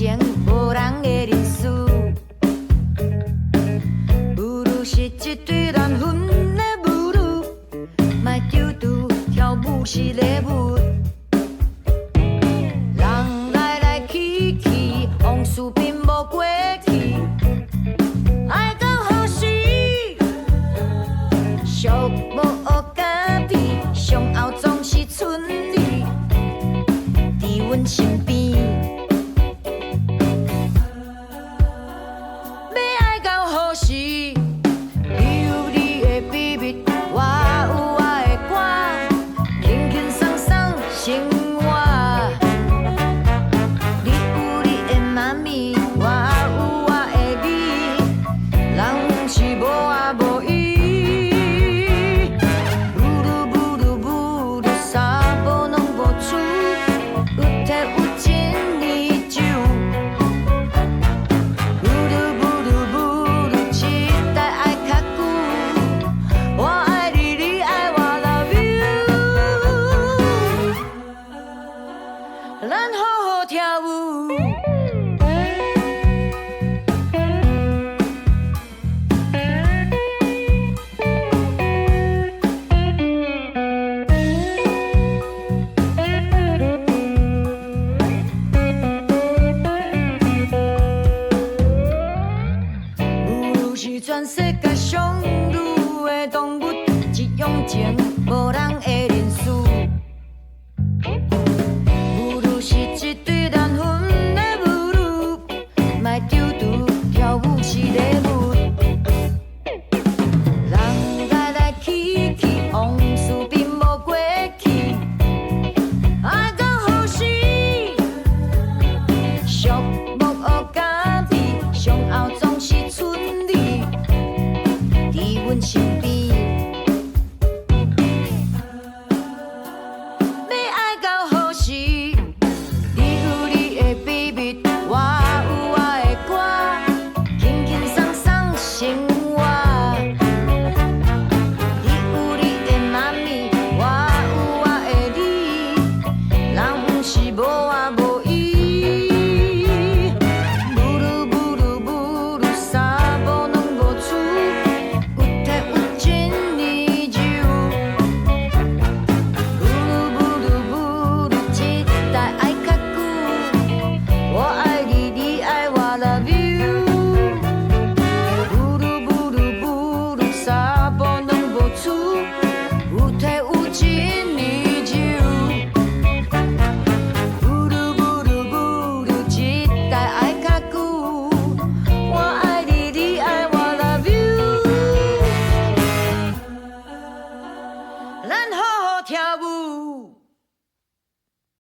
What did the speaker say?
前无人的认输。舞女是一对乱婚的舞女，莫丢丢跳舞是礼物。人来来去去，往事并无过去。爱到何时？寂寞甲屁，上后总是剩你伫阮身边。要爱到何时？你有你的秘密，我有我的歌，轻轻松松生活。你有你的妈咪，我有我的你，人是无啊无伊。舞女舞女啥无拢无出，有体有情依旧。舞女期待爱较久，我爱你，你爱我，love you，咱好好跳舞。舞是全世界上女的动物，一样情无人会认输。舞女是一对乱婚的舞女，莫丢丢跳舞是礼物。人来来去去，往事并无过去。爱到何时？寂寞甲屁，上后总是剩你伫阮身边。要爱到何时？你有你的秘密，我